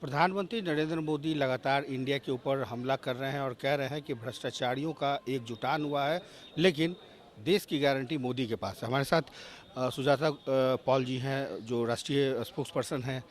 प्रधानमंत्री नरेंद्र मोदी लगातार इंडिया के ऊपर हमला कर रहे हैं और कह रहे हैं कि भ्रष्टाचारियों का एक जुटान हुआ है, लेकिन देश की गारंटी मोदी के पास है। हमारे साथ सुजाता पॉल जी हैं, जो राष्ट्रीय स्पोक्स पर्सन हैं।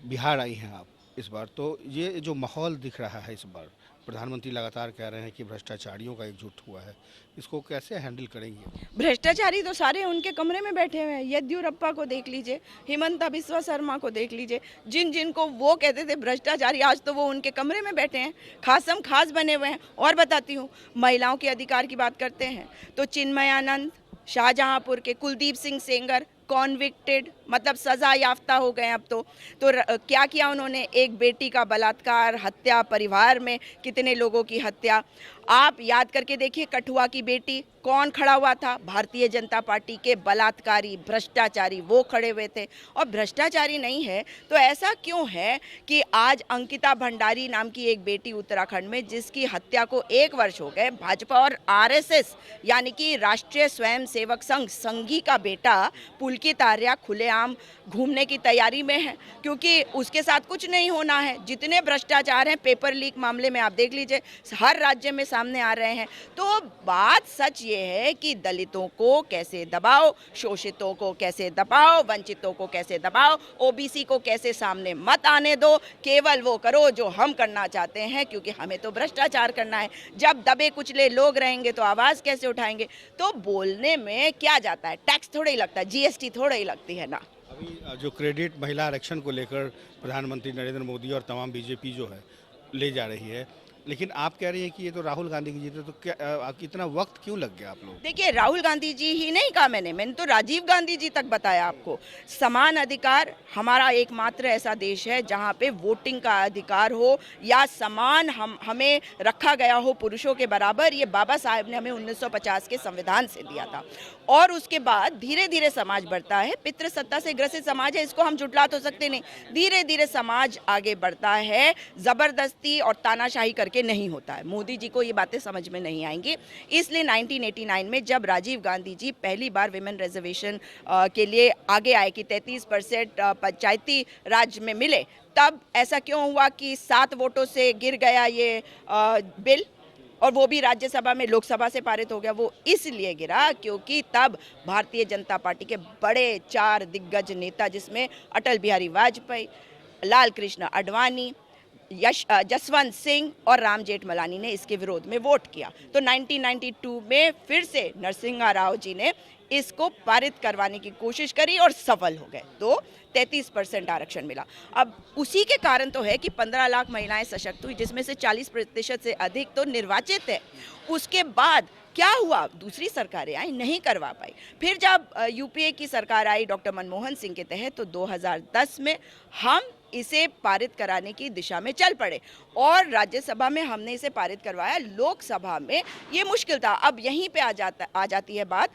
बिहार आई हैं आप इस बार, तो ये जो माहौल दिख रहा है इस बार, प्रधानमंत्री लगातार कह रहे हैं कि भ्रष्टाचारियों का एकजुट हुआ है, इसको कैसे हैंडल करेंगे? भ्रष्टाचारी तो सारे उनके कमरे में बैठे हुए हैं। येदियुरप्पा को देख लीजिए, हिमंता बिस्वा शर्मा को देख लीजिए, जिन जिनको वो कहते थे भ्रष्टाचारी, आज तो वो उनके कमरे में बैठे हैं, खासम खास बने हुए हैं। और बताती हूँ, महिलाओं के अधिकार की बात करते हैं तो चिन्मयानंद, शाहजहांपुर के कुलदीप सिंह सेंगर कॉन्विक्टेड, मतलब सजा याफ्ता हो गए अब तो क्या किया उन्होंने? एक बेटी का बलात्कार, हत्या, परिवार में कितने लोगों की हत्या। आप याद करके देखिए, कठुआ की बेटी, कौन खड़ा हुआ था? भारतीय जनता पार्टी के बलात्कारी, भ्रष्टाचारी वो खड़े हुए थे। और भ्रष्टाचारी नहीं है तो ऐसा क्यों है कि आज अंकिता भंडारी नाम की एक बेटी उत्तराखंड में, जिसकी हत्या को 1 वर्ष हो गए, भाजपा और आरएसएस यानी कि राष्ट्रीय स्वयंसेवक संघ, संघी का बेटा पुलकित आर्या खुलेआम घूमने की तैयारी में है, क्योंकि उसके साथ कुछ नहीं होना है। जितने भ्रष्टाचार हैं पेपर लीक मामले में आप देख लीजिए, हर राज्य में सामने आ रहे हैं। तो बात सच ये है कि दलितों को कैसे दबाओ, शोषितों को कैसे दबाओ, वंचितों को कैसे दबाओ, ओबीसी को कैसे सामने मत आने दो। केवल वो करो जो हम करना चाहते हैं, क्योंकि हमें तो भ्रष्टाचार करना है। जब दबे कुचले लोग रहेंगे तो आवाज़ कैसे उठाएंगे? तो बोलने में क्या जाता है? टैक्स थोड़ा ही लगता है, जीएसटी थोड़ा ही लगती है ना। अभी जो क्रेडिट महिला आरक्षण को लेकर प्रधानमंत्री नरेंद्र मोदी और तमाम बीजेपी जो है ले जा रही है, लेकिन आप कह रही हैं कि ये तो राहुल गांधी की जीत है, तो क्या इतना वक्त क्यों लग गया आप लोग? देखिए, राहुल गांधी जी ही नहीं कहा, मैंने तो राजीव गांधी जी तक बताया आपको। समान अधिकार, हमारा एकमात्र ऐसा देश है जहां पे वोटिंग का अधिकार हो या समान हमें रखा गया हो पुरुषों के बराबर। ये बाबा साहेब ने हमें 1950 के संविधान से दिया था। और उसके बाद धीरे धीरे समाज बढ़ता है। पितृसत्ता से ग्रसित समाज है, इसको हम जुटला तो सकते नहीं। धीरे धीरे समाज आगे बढ़ता है, जबरदस्ती और तानाशाही करके नहीं होता है। मोदी जी को ये बातें समझ में नहीं आएंगी। इसलिए 1989 में जब राजीव गांधी जी पहली बार विमेन रिजर्वेशन के लिए आगे आए कि 33% पंचायती राज में मिले, तब ऐसा क्यों हुआ कि 7 वोटों से गिर गया ये बिल, और वो भी राज्यसभा में, लोकसभा से पारित हो गया। वो इसलिए गिरा क्योंकि तब भारतीय जनता पार्टी के बड़े 4 दिग्गज नेता, जिसमें अटल बिहारी वाजपेयी, लाल कृष्ण आडवाणी, जसवंत सिंह और राम जेठमलानी ने इसके विरोध में वोट किया। तो 1992 में फिर से नरसिम्हा राव जी ने इसको पारित करवाने की कोशिश करी और सफल हो गए, तो 33% आरक्षण मिला। अब उसी के कारण तो है कि 15 लाख महिलाएं सशक्त हुई, जिसमें से 40% से अधिक तो निर्वाचित है। उसके बाद क्या हुआ? दूसरी सरकारें आई, नहीं करवा पाई। फिर जब यूपीए की सरकार आई डॉक्टर मनमोहन सिंह के तहत, तो 2010 में हम इसे पारित कराने की दिशा में चल पड़े और राज्यसभा में हमने इसे पारित करवाया। लोकसभा में ये मुश्किल था। अब यहीं पे आ जाती है बात,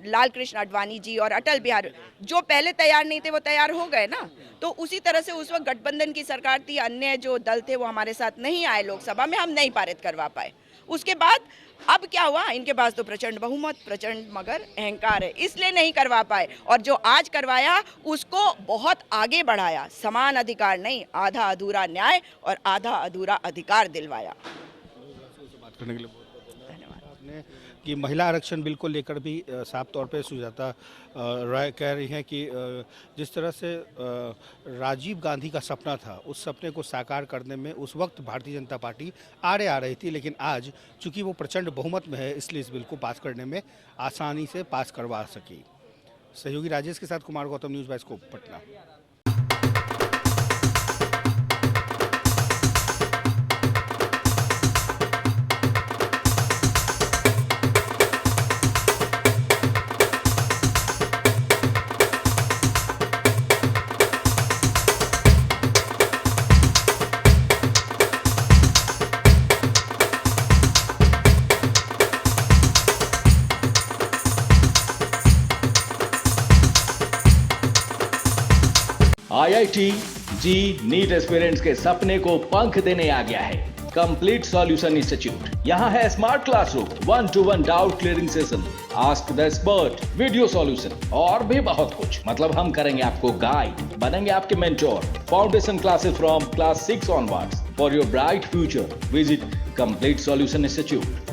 लाल कृष्ण आडवाणी जी और अटल बिहारी, जो पहले तैयार नहीं थे वो तैयार हो गए ना। तो उसी तरह से उस वक्त गठबंधन की सरकार थी, अन्य जो दल थे वो हमारे साथ नहीं आए लोकसभा में, हम नहीं पारित करवा पाए। उसके बाद अब क्या हुआ? इनके पास तो प्रचंड बहुमत, प्रचंड मगर अहंकार है, इसलिए नहीं करवा पाए। और जो आज करवाया उसको बहुत आगे बढ़ाया। समान अधिकार नहीं, आधा अधूरा न्याय और आधा अधूरा अधिकार दिलवाया। बात करने के लिए धन्यवाद। आपने कि महिला आरक्षण बिल को लेकर भी साफ तौर पे सुजाता राय कह रही हैं कि जिस तरह से राजीव गांधी का सपना था, उस सपने को साकार करने में उस वक्त भारतीय जनता पार्टी आड़े आ रही थी, लेकिन आज चूंकि वो प्रचंड बहुमत में है, इसलिए इस बिल को पास करने में आसानी से पास करवा सकी। सहयोगी राजेश के साथ Kumar Gautam, news bioscope, Patna. IIT जी नीट एस्पिरेंट्स के सपने को पंख देने आ गया है। Complete solution institute. यहाँ है smart classroom, 1-to-1 doubt clearing session, ask the expert, video solution और भी बहुत कुछ। मतलब हम करेंगे आपको गाइड, बनेंगे आपके mentor. Foundation classes from class 6 onwards for your bright future. Visit complete solution institute.